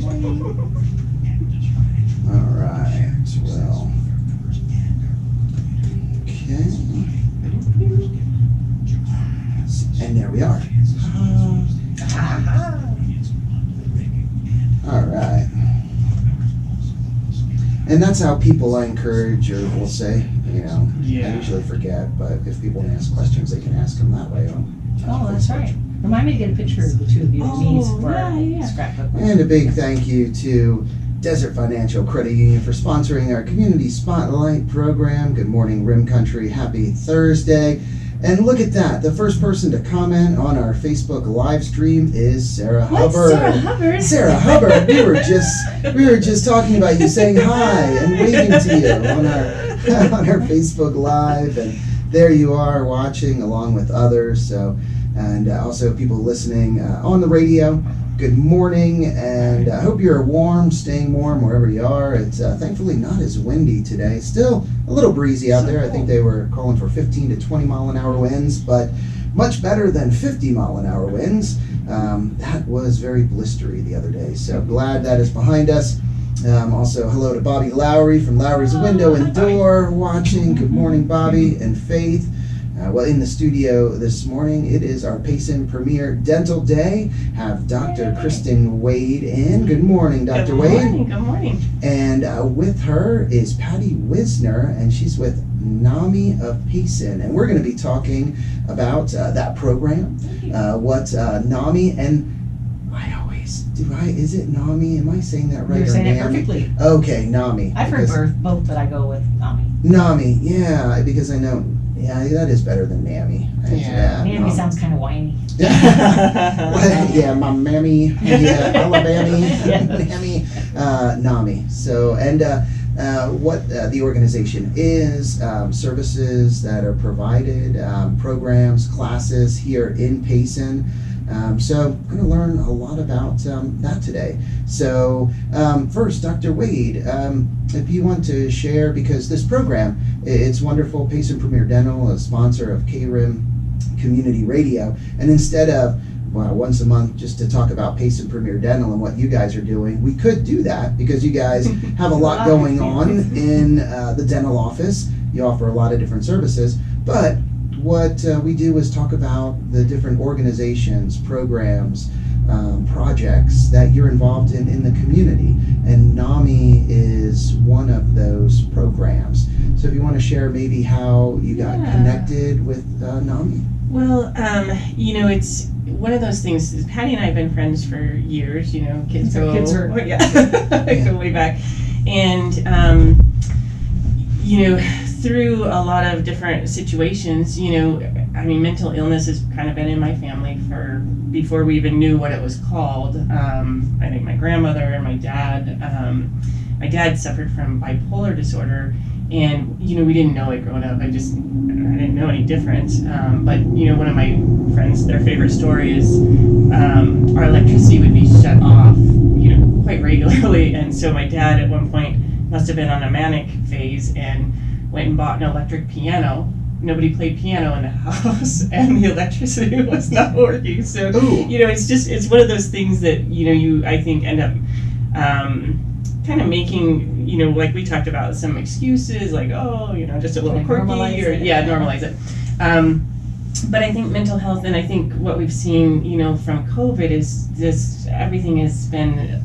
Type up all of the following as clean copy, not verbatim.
All right, well, okay, and there we are. All right, and that's how people I encourage or will say, I usually forget, but if people want to ask questions, they can ask them that way. Oh, that's right. Remind me to get a picture of the two of you for scrapbook. And a big thank you to Desert Financial Credit Union for sponsoring our Community Spotlight program. Good morning, Rim Country. Happy Thursday. And look at that. The first person to comment on our Facebook live stream is Sarah Hubbard. Sarah Hubbard? Sarah Hubbard. We were just talking about you, saying hi and waving to you on our Facebook Live, and there you are watching along with others. So, and also people listening on the radio. Good morning, and I hope you're warm, staying warm wherever you are. It's thankfully not as windy today. Still a little breezy out there. I think they were calling for 15 to 20 mile an hour winds, but much better than 50 mile an hour winds. That was very blistery the other day, so glad that is behind us. Also, hello to Bobby Lowry from Lowry's Window and Door watching. Good morning, Bobby and Faith. Well, in the studio this morning, it is our Payson Premier Dental Day. Have Dr. Kristen Wade in. Good morning, Dr. Wade. Good morning. And with her is Patty Wisner, and she's with NAMI of Payson. And we're going to be talking about that program, what NAMI, and is it NAMI? Am I saying that right? You're saying it perfectly. Okay, NAMI. I've heard both, but I go with NAMI. NAMI, yeah, because I know. Yeah, that is better than NAMI. NAMI sounds kind of whiny. Yeah, my mammy, Alabama, NAMI, NAMI. So, and what the organization is, services that are provided, programs, classes here in Payson. So I'm going to learn a lot about that today. So first, Dr. Wade, if you want to share, because this program, it's wonderful. Payson Premier Dental, a sponsor of KRIM Community Radio, and instead of once a month just to talk about Payson Premier Dental and what you guys are doing, we could do that because you guys have a lot going on in the dental office. You offer a lot of different services, but what we do is talk about the different organizations, programs, projects that you're involved in the community, and NAMI is one of those programs. So if you want to share maybe how you got connected with NAMI. Well, it's one of those things. Patty and I have been friends for years. Kids go way back, and through a lot of different situations, mental illness has kind of been in my family before we even knew what it was called. I think my grandmother and my dad suffered from bipolar disorder, and we didn't know it growing up. I didn't know any different. But one of my friends, their favorite story is our electricity would be shut off, quite regularly, and so my dad at one point must have been on a manic phase and went and bought an electric piano. Nobody played piano in the house, and the electricity was not working. So, it's one of those things that, I think end up kind of making, like we talked about, some excuses, like, just a little quirky, normalize it. But I think mental health, and I think what we've seen, from COVID is everything has been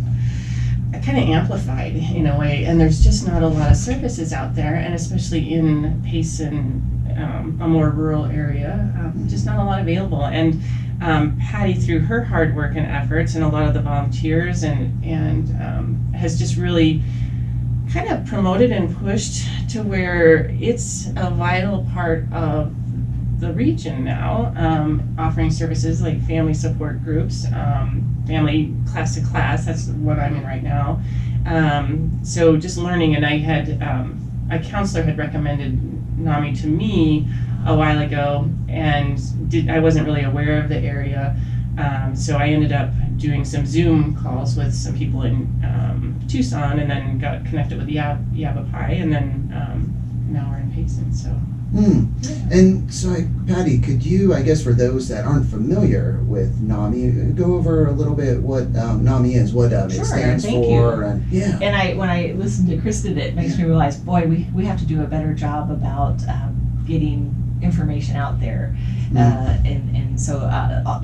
kind of amplified in a way, and there's just not a lot of services out there, and especially in Payson, a more rural area, just not a lot available. And Patty, through her hard work and efforts, and a lot of the volunteers, and has just really kind of promoted and pushed to where it's a vital part of the region now, offering services like family support groups, family class to class. That's what I'm in right now. So just learning, and I had a counselor had recommended NAMI to me a while ago, and I wasn't really aware of the area. So I ended up doing some Zoom calls with some people in Tucson, and then got connected with Yavapai, and then now we're in Payson. So And so, Patty, could you, I guess for those that aren't familiar with NAMI, go over a little bit what NAMI is, what it Sure, stands thank for, you. and yeah. And when I listen to Kristen, it makes me realize, boy, we have to do a better job about getting information out there. And so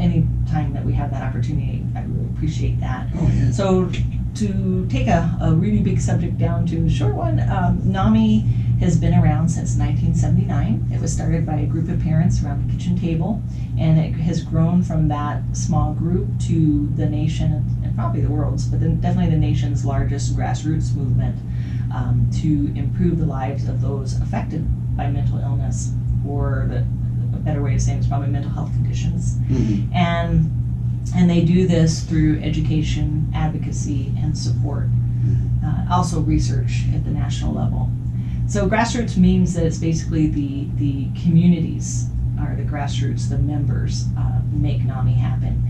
any time that we have that opportunity, I really appreciate that. Oh, yeah. So to take a really big subject down to a short one, NAMI has been around since 1979. It was started by a group of parents around the kitchen table, and it has grown from that small group to the nation, and probably the world's, but then definitely the nation's largest grassroots movement to improve the lives of those affected by mental illness, or a better way of saying it's probably mental health conditions. And they do this through education, advocacy, and support. Also research at the national level. So grassroots means that it's basically the communities are the grassroots, the members make NAMI happen.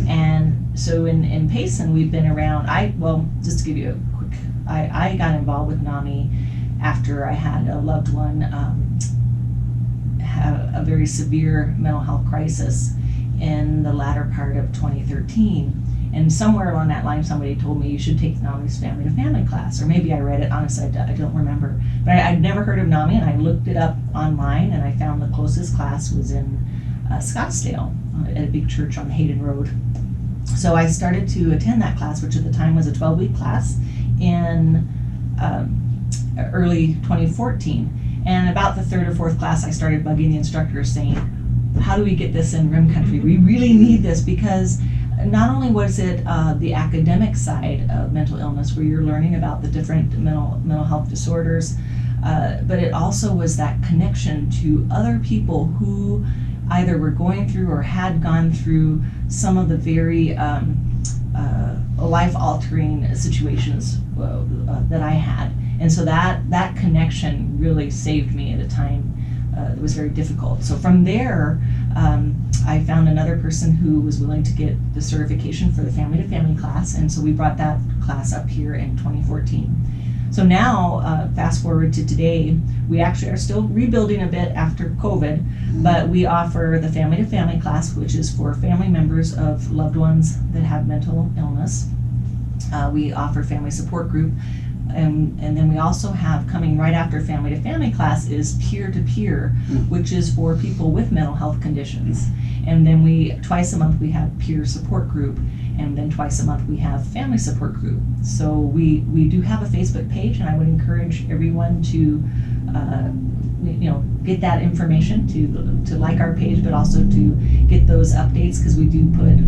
And so in Payson, we've been around, just to give you a quick, I got involved with NAMI after I had a loved one have a very severe mental health crisis in the latter part of 2013. And somewhere along that line, somebody told me you should take NAMI's Family to Family class, or maybe I read it. Honestly, I don't remember. But I'd never heard of NAMI, and I looked it up online, and I found the closest class was in Scottsdale at a big church on Hayden Road. So I started to attend that class, which at the time was a 12-week class, in early 2014. And about the third or fourth class, I started bugging the instructor saying, how do we get this in RIM country? We really need this, because not only was it the academic side of mental illness, where you're learning about the different mental health disorders, but it also was that connection to other people who either were going through or had gone through some of the very life-altering situations that I had. And so that connection really saved me at a time that was very difficult. So from there, I found another person who was willing to get the certification for the Family to Family class, and so we brought that class up here in 2014. So now, fast forward to today, we actually are still rebuilding a bit after COVID, but we offer the Family to Family class, which is for family members of loved ones that have mental illness. We offer family support group. And then we also have, coming right after Family to Family class, is peer-to-peer, which is for people with mental health conditions. And then twice a month we have peer support group, and then twice a month we have family support group. So we do have a Facebook page, and I would encourage everyone to get that information, to like our page, but also to get those updates, because we do put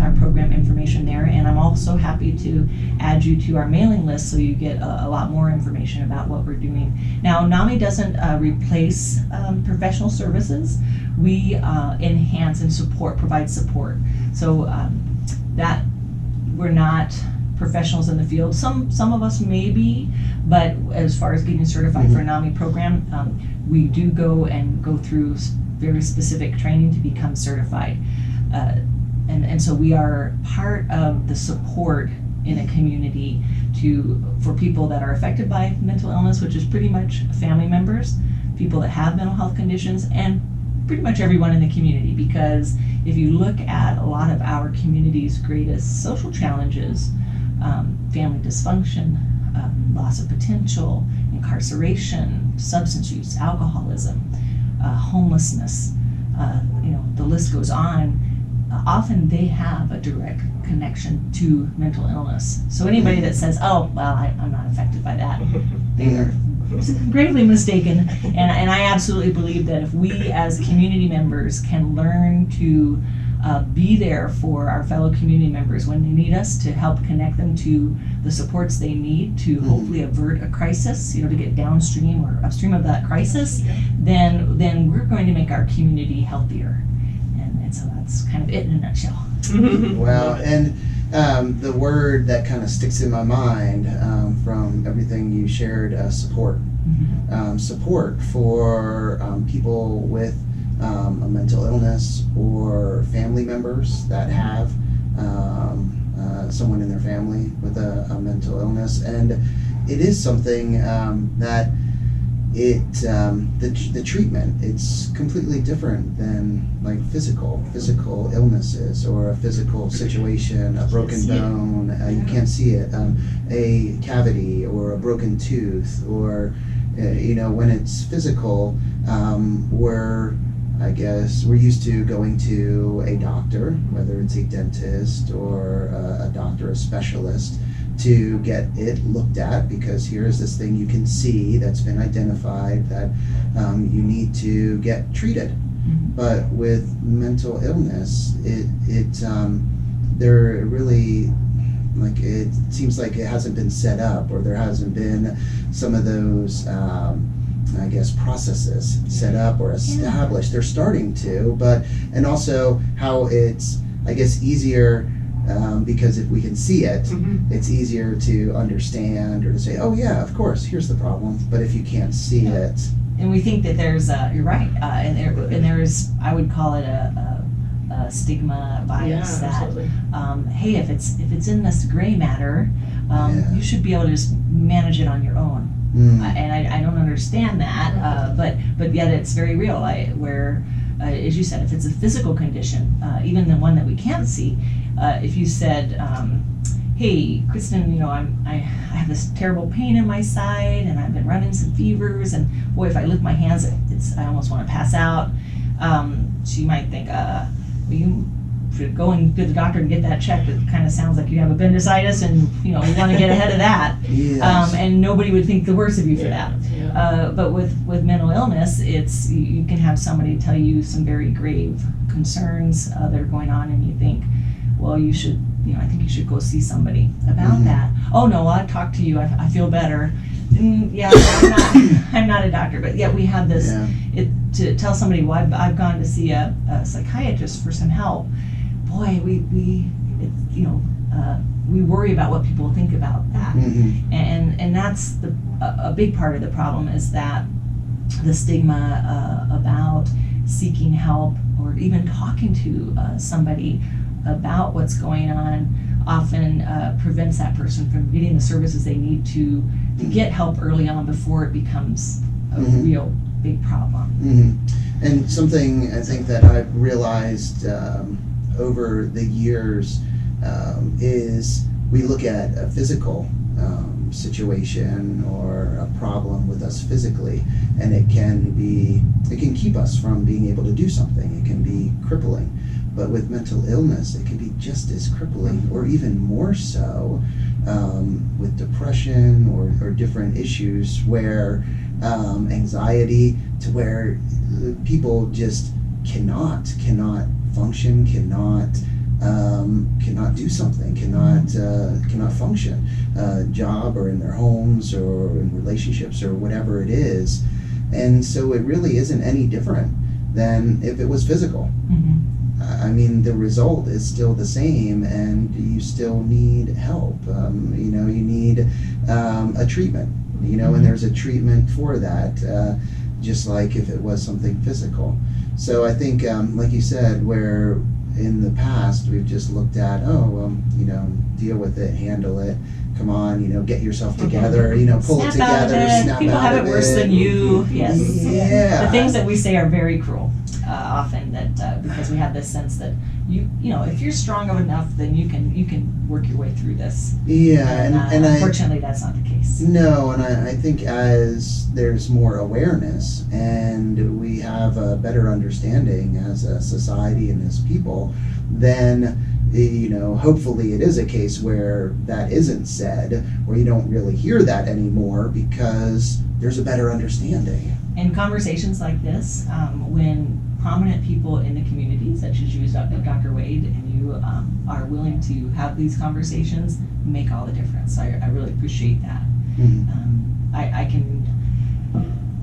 our program information there. And I'm also happy to add you to our mailing list, so you get a lot more information about what we're doing. Now, NAMI doesn't replace professional services. We enhance and provide support. So that we're not professionals in the field. Some of us may be, but as far as getting certified for a NAMI program, we do go through very specific training to become certified. And so we are part of the support in a community for people that are affected by mental illness, which is pretty much family members, people that have mental health conditions, and pretty much everyone in the community. Because if you look at a lot of our community's greatest social challenges, family dysfunction, loss of potential, incarceration, substance use, alcoholism, homelessness, the list goes on. Often they have a direct connection to mental illness. So anybody that says, oh, well, I'm not affected by that, they are gravely mistaken. And I absolutely believe that if we as community members can learn to be there for our fellow community members when they need us, to help connect them to the supports they need to hopefully avert a crisis, to get downstream or upstream of that crisis, then we're going to make our community healthier. And so that's kind of it in a nutshell. Well, and the word that kind of sticks in my mind from everything you shared, support. Support for people with a mental illness, or family members that have someone in their family with a mental illness. And it is something that the treatment, it's completely different than like physical illnesses or a physical situation, a broken bone, you can't see it, a cavity or a broken tooth, or when it's physical, we're used to going to a doctor, whether it's a dentist or a doctor, a specialist, to get it looked at, because here's this thing you can see that's been identified that you need to get treated. Mm-hmm. But with mental illness, they're really, like, it seems like it hasn't been set up, or there hasn't been some of those processes set up or established. They're starting to, and also how it's, I guess, easier, because if we can see it, it's easier to understand, or to say, oh yeah, of course, here's the problem. But if you can't see it, and we think that there's you're right, and there's, I would call it a stigma bias, that hey, if it's in this gray matter, you should be able to just manage it on your own. And I don't understand that, but yet it's very real. Where, as you said, if it's a physical condition, even the one that we can't see, if you said, hey, Kristen, I have this terrible pain in my side, and I've been running some fevers, and boy, if I lift my hands, I almost want to pass out. She might think, well, you should go and to the doctor and get that checked. It kind of sounds like you have appendicitis, and we want to get ahead of that. Yes. And nobody would think the worst of you for that. But with mental illness, it's, you can have somebody tell you some very grave concerns that are going on, and you think, well, you should, I think you should go see somebody about that. Oh no, I'll talk to you. I feel better. Yeah, I'm not a doctor, but yet we have this. To tell somebody, well, I've gone to see a psychiatrist for some help. Boy, we worry about what people think about that, and that's a big part of the problem, is that the stigma about seeking help, or even talking to somebody about what's going on, often prevents that person from getting the services they need to get help early on, before it becomes a real big problem. And something I think that I've realized over the years is, we look at a physical situation or a problem with us physically, and it can keep us from being able to do something. It can be crippling. But with mental illness, it can be just as crippling, or even more so, with depression or different issues, where anxiety, to where people just cannot function, cannot do something, cannot function, job, or in their homes, or in relationships, or whatever it is. And so it really isn't any different than if it was physical. I mean, the result is still the same, and you still need help. You need a treatment, and there's a treatment for that, just like if it was something physical. So I think, like you said, where in the past we've just looked at, deal with it, handle it, come on, get yourself together, pull it together, snap People out of it. have it worse than you. Yes. Yeah. The things that we say are very cruel, often, that because we have this sense that if you're strong enough, then you can work your way through this. Yeah, and unfortunately, that's not the case. No, and I think as there's more awareness, and we have a better understanding as a society and as people, then hopefully it is a case where that isn't said, or you don't really hear that anymore, because there's a better understanding. And conversations like this, when prominent people in the community, such as you, Dr. Wade, and you are willing to have these conversations, make all the difference. I really appreciate that. I can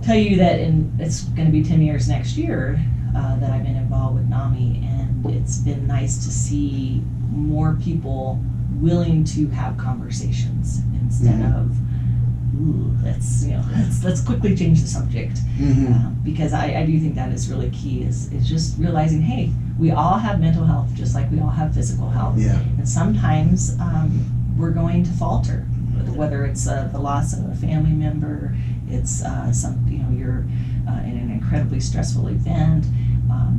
tell you that it's going to be 10 years next year that I've been involved with NAMI, and it's been nice to see more people willing to have conversations instead of, let's quickly change the subject. Because I do think that is really key, is just realizing, hey, we all have mental health just like we all have physical health. And sometimes we're going to falter. whether it's the loss of a family member, it's you're in an incredibly stressful event.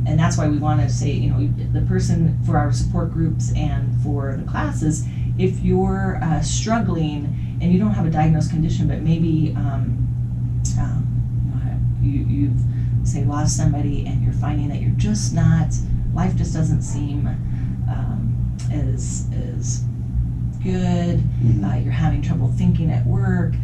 And that's why we want to say, the person for our support groups and for the classes, if you're struggling and you don't have a diagnosed condition, but maybe you've say lost somebody and you're finding that you're just not, life just doesn't seem as good. Mm-hmm. You're having trouble thinking at work.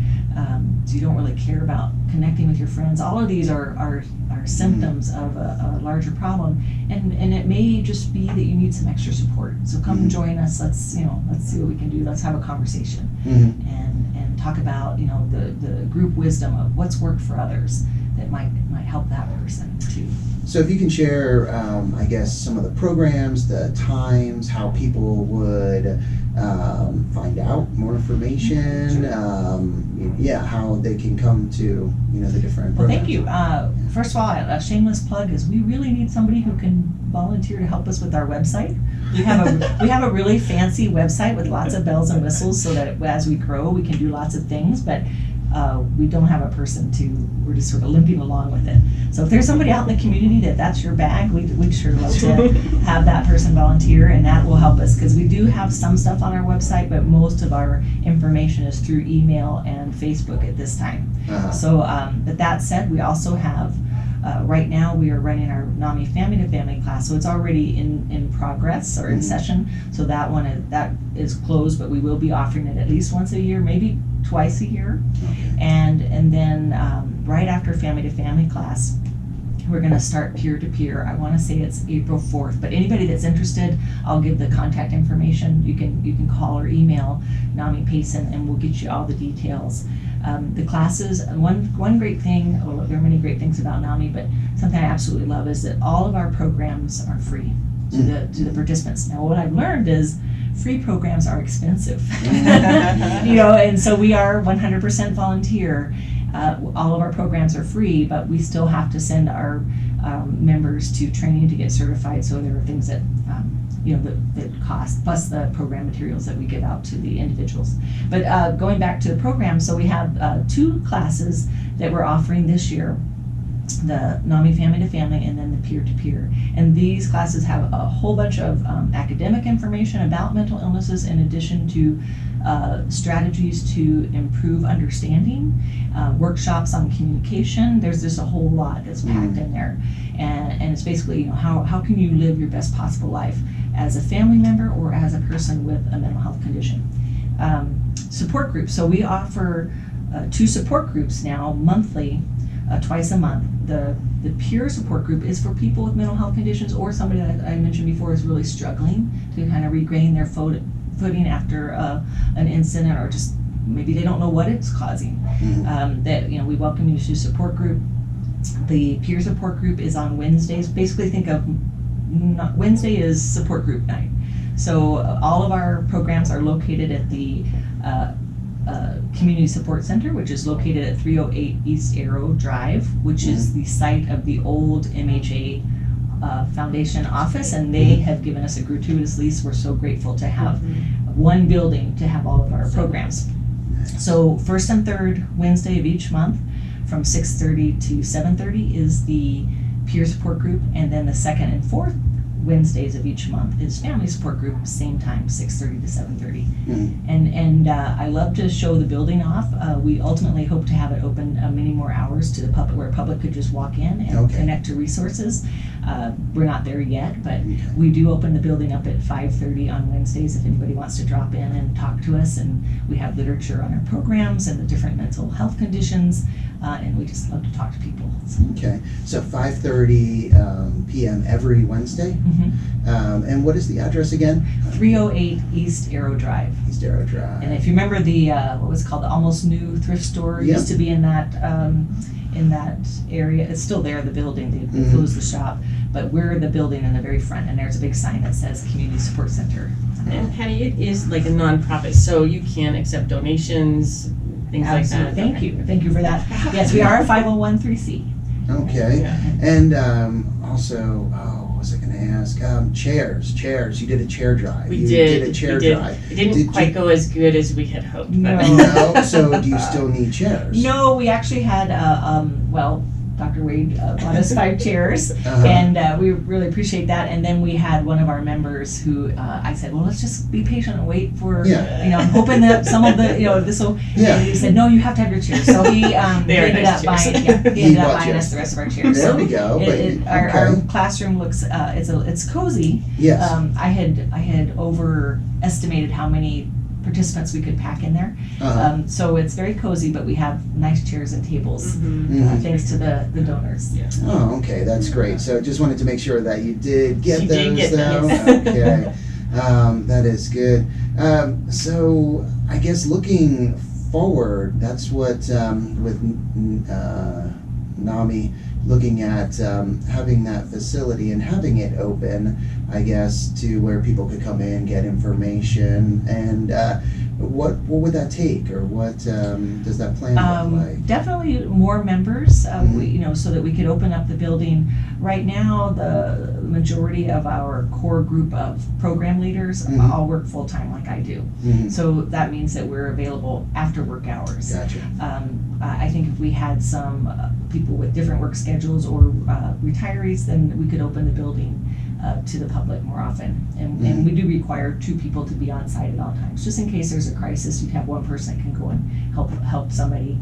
So you don't really care about connecting with your friends. All of these are symptoms of a larger problem, and it may just be that you need some extra support. So come join us. Let's see what we can do. Let's have a conversation and talk about the group wisdom of what's worked for others that might help that person too. So if you can share, I guess, some of the programs, the times, how people would find out more information, how they can come to the different Well, programs. thank you. First of all, a shameless plug is we really need somebody who can volunteer to help us with our website. We have a really fancy website with lots of bells and whistles, so that as we grow, we can do lots of things. But we don't have a person we're just sort of limping along with it. So if there's somebody out in the community that's your bag, we'd sure love to have that person volunteer, and that will help us, because we do have some stuff on our website, but most of our information is through email and Facebook at this time. So, but that said, we also have, right now we are running our NAMI Family to Family class, so it's already in progress or in session. So that is closed, but we will be offering it at least once a year, maybe twice a year. And then right after Family to Family class, we're going to start peer-to-peer. I want to say it's April 4th, but anybody that's interested, I'll give the contact information. You can call or email NAMI Payson, and we'll get you all the details. The classes, one great thing, well, there are many great things about NAMI, but something I absolutely love is that all of our programs are free to the participants. Now, what I've learned is free programs are expensive. And so we are 100% volunteer. All of our programs are free, but we still have to send our members to training to get certified. So there are things that that cost, plus the program materials that we give out to the individuals. But going back to the program, so we have 2 classes that we're offering this year: the NAMI Family to Family, and then the peer-to-peer. And these classes have a whole bunch of academic information about mental illnesses, in addition to strategies to improve understanding, workshops on communication. There's just a whole lot that's packed in there. And it's basically, how can you live your best possible life as a family member or as a person with a mental health condition. Support groups. So we offer 2 support groups now monthly, twice a month. The peer support group is for people with mental health conditions, or somebody that I mentioned before is really struggling to kind of regain their footing after an incident, or just maybe they don't know what it's causing. We welcome you to support group. The peer support group is on Wednesdays. Basically, think of Wednesday is support group night. So all of our programs are located at the Community Support Center, which is located at 308 East Arrow Drive, which is the site of the old MHA Foundation office, and they have given us a gratuitous lease. We're so grateful to have one building to have all of our programs. So first and third Wednesday of each month from 6:30 to 7:30 is the peer support group, and then the second and fourth Wednesdays of each month is family support group, same time, 6:30 to 7:30. And I love to show the building off. We ultimately hope to have it open many more hours to the public, where public could just walk in and connect to resources. We're not there yet, but we do open the building up at 5:30 on Wednesdays if anybody wants to drop in and talk to us. And we have literature on our programs and the different mental health conditions, and we just love to talk to people. Okay, so 5:30 p.m. every Wednesday. And what is the address again? 308 East Arrow Drive. East Arrow Drive. And if you remember the what was called the Almost New thrift store, used to be in that area. It's still there, the building. They closed the shop, but we're the building in the very front, and there's a big sign that says Community Support Center. And Patty, it is like a nonprofit, so you can accept donations, things like that. Thank you. Thank you for that. Yes, we are a 501(c)(3). Okay. Yeah. And also, was I going to ask? Chairs. You did a chair drive. We did a chair we did. drive. It didn't quite go as good as we had hoped. No. But No. So do you still need chairs? No, we actually had, Dr. Wade bought us 5 chairs, Uh-huh. and we really appreciate that. And then we had one of our members who I said, well, let's just be patient and wait for, Yeah. I'm hoping that some of the, this will. Yeah. And he said, no, you have to have your chairs. So he ended nice up chairs. buying, he He ended up bought buying chairs. us the rest of our chairs. There So we go. our Okay. classroom looks, it's cozy. Yes. I had overestimated how many participants we could pack in there. Uh-huh. So it's very cozy, but we have nice chairs and tables, Mhm. thanks to the donors. Yeah. Oh, okay, that's great. So just wanted to make sure that you did get She those, did get though. those. Okay, that is good. So I guess looking forward, that's what with NAMI looking at having that facility and having it open, I guess, to where people could come in, get information, and what would that take, or what does that plan look like? Definitely more members, Mhm. so that we could open up the building. Right now, the majority of our core group of program leaders Mhm. all work full-time like I do. Mhm. So that means that we're available after work hours. Gotcha. I think if we had some people with different work schedules or retirees, then we could open the building to the public more often. And we do require 2 people to be on site at all times, just in case there's a crisis. You have one person that can go and help somebody.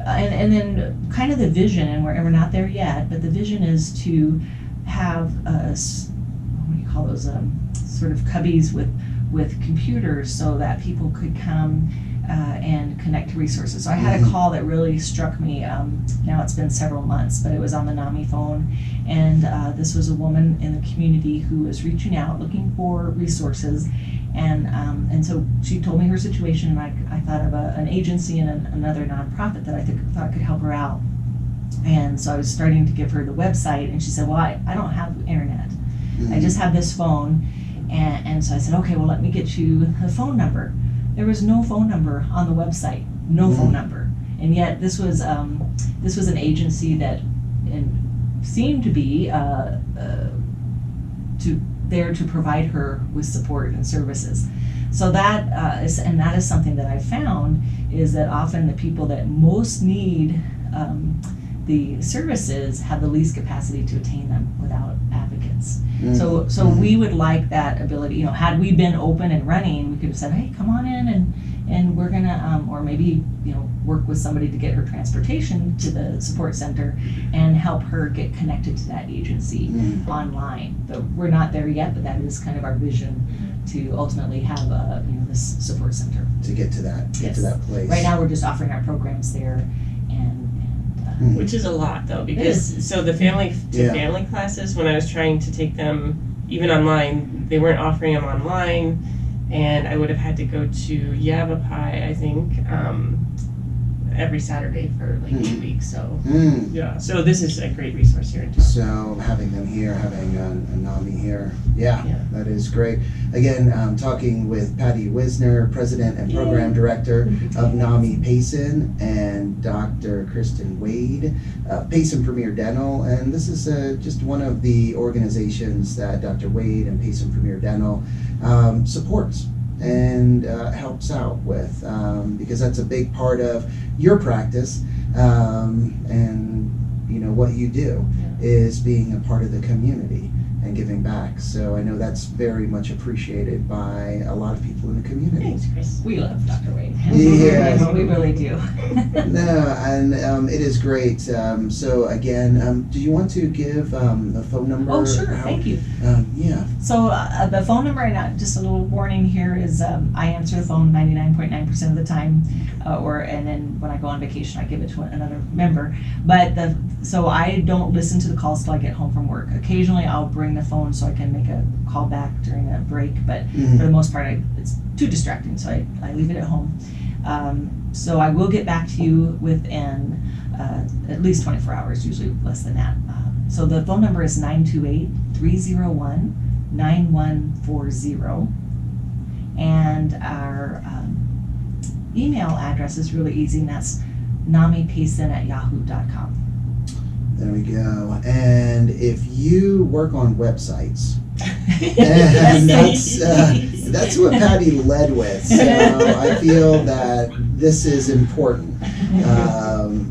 And then kind of the vision, and we're not there yet, but the vision is to have what do you call those, sort of cubbies with computers, so that people could come and connect to resources. So I had a call that really struck me. Now it's been several months, but it was on the NAMI phone, and this was a woman in the community who was reaching out, looking for resources, and so she told me her situation, and I thought of an agency and another nonprofit that I thought could help her out. And so I was starting to give her the website, and she said, well, I don't have internet. I just have this phone. And so I said, okay, well, let me get you the phone number. There was no phone number on the website, no phone number. And yet this was an agency that seemed to be there to provide her with support and services. So that is something that I found, is that often the people that most need the services have the least capacity to attain them without advocates. So we would like that ability. Had we been open and running, we could have said, hey, come on in and we're gonna, or maybe work with somebody to get her transportation to the support center and help her get connected to that agency online. But we're not there yet, but that is kind of our vision, to ultimately have this support center. To get to that place. Right now, we're just offering our programs there, Which is a lot, though, because so the family classes, when I was trying to take them even online, they weren't offering them online, and I would have had to go to Yavapai, I think, every Saturday for like 8 weeks. So yeah, so this is a great resource here in town. So having them here, having a NAMI here, that is great. Again, talking with Patty Wisner, President and Program Director of NAMI Payson, and Dr. Kristen Wade, Payson Premier Dental, and this is just one of the organizations that Dr. Wade and Payson Premier Dental supports and helps out with, because that's a big part of your practice, and what you do is being a part of the community and giving back. So I know that's very much appreciated by a lot of people in the community. Thanks, Chris. We love Dr. Wade. Yeah. We really do. No, and it is great. So again, do you want to give the phone number? Oh, sure. out? Thank you. Yeah. So the phone number, and just a little warning here, is I answer the phone 99.9% of the time, and then when I go on vacation, I give it to another member. But so I don't listen to the calls till I get home from work. Occasionally, I'll bring the phone so I can make a call back during a break, but for the most part, it's too distracting, so I leave it at home. So I will get back to you within at least 24 hours, usually less than that. So the phone number is 928-301-9140, and our email address is really easy, and that's namipayson@yahoo.com. There we go. And if you work on websites, Yes. and that's what Patty led with. So I feel that this is important.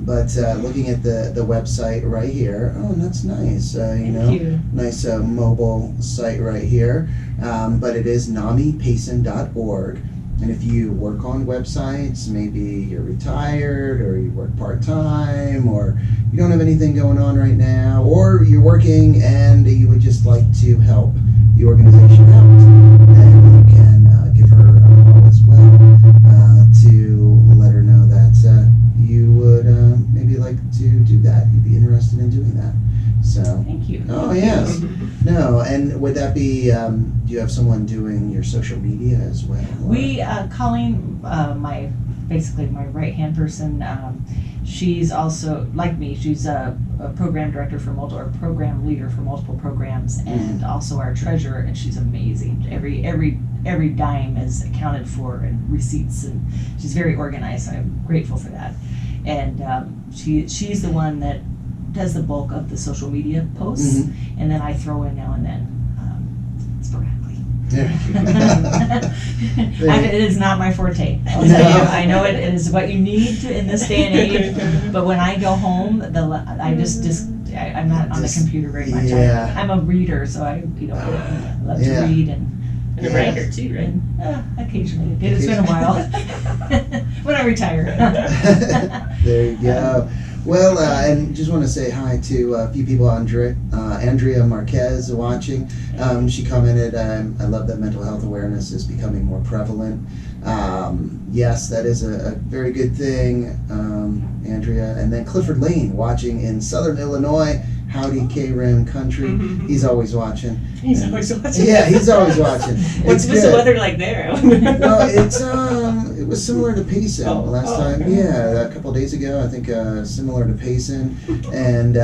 But looking at the website right here, oh, that's nice. Thank you. Nice mobile site right here. But it is NAMIPayson.org. And if you work on websites, maybe you're retired or you work part-time or you don't have anything going on right now, or you're working and you would just like to help the organization out, then you can give her a call as well to let her know that you would maybe like to do that. You'd be interested in doing that. So. Thank you. Oh, yes. No, and would that be, do you have someone doing your social media as well? We, Colleen, basically my right-hand person, she's also, like me, she's a program director for or program leader for multiple programs, and also our treasurer, and she's amazing. Every dime is accounted for and receipts, and she's very organized, so I'm grateful for that. And she's the one that does the bulk of the social media posts, and then I throw in now and then, sporadically. It is not my forte. I'll tell you. I know it is what you need in this day and age, but when I go home, I'm not on the computer very much. Yeah. I'm a reader, so I love to read And a writer too, right? and occasionally. It's been a while when I retire. There you go. Well, and just want to say hi to a few people. Andrea Marquez watching. She commented, I love that mental health awareness is becoming more prevalent. Yes, that is a very good thing, Andrea. And then Clifford Lane watching in Southern Illinois. Howdy KRIM country. He's always watching. He's always watching. Yeah, he's always watching. What's the weather like there? Well, it was similar to Payson last time. Okay. Yeah, a couple days ago, I think similar to Payson, and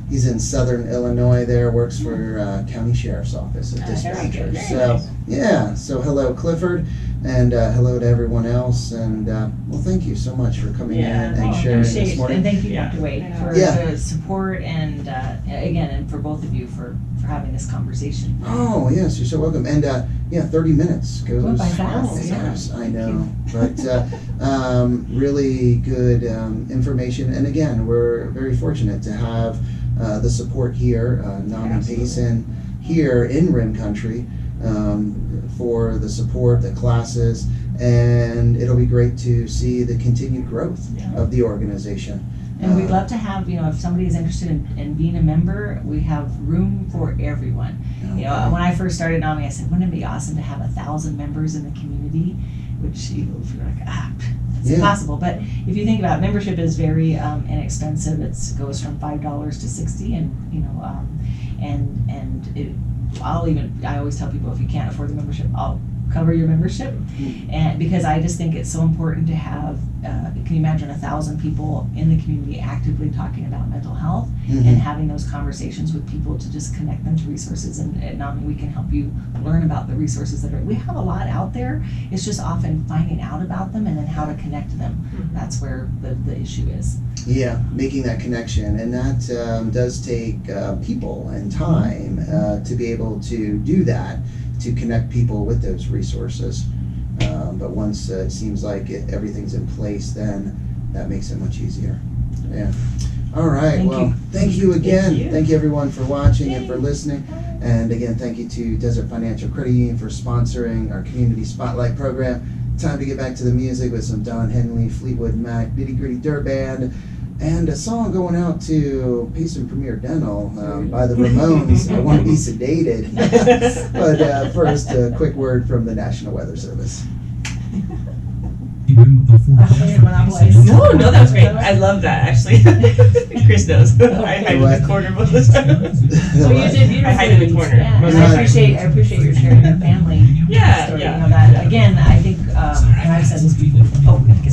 he's in Southern Illinois. There, works for County Sheriff's Office, a dispatcher. Very So nice. yeah, so hello Clifford, and hello to everyone else, and well, thank you so much for coming in and sharing this morning. And thank you, Yeah. Dr. Wade, for Yeah. the support and again, and for both of you for having this conversation. Oh yes, you're so welcome. And 30 minutes goes Went by fast. fast. I know, but really good information. And again, we're very fortunate to have the support here, NAMI Payson here in RIM country, for the support, the classes, and it'll be great to see the continued growth of the organization. And we'd love to have, if somebody is interested in being a member, we have room for everyone. When I first started NAMI, I said, wouldn't it be awesome to have 1,000 members in the community? Which, if you're like, it's impossible. But if you think about it, membership is very inexpensive. It goes from $5 to $60, and I always tell people, if you can't afford the membership, I'll cover your membership, and because I just think it's so important to have. Can you imagine 1,000 people in the community actively talking about mental health and having those conversations with people to just connect them to resources, and at NAMI we can help you learn about the resources that are. We have a lot out there. It's just often finding out about them and then how to connect to them. That's where the issue is. Yeah, making that connection, and that does take people and time to be able to do that, to connect people with those resources. But once it seems like everything's in place, then that makes it much easier. Yeah. All right. Thank you again. Thank you everyone for watching and for listening. And again, thank you to Desert Financial Credit Union for sponsoring our Community Spotlight program. Time to get back to the music with some Don Henley, Fleetwood Mac, Nitty Gritty Dirt Band, and a song going out to Payson Premier Dental by the Ramones. I Want to Be Sedated. But first, a quick word from the National Weather Service. No, that was great. I love that, actually. Chris knows. I hide in the corner most of the time. Well, you did beautifully. I hide in the corner. Yeah, most and of the time. I appreciate your sharing your family.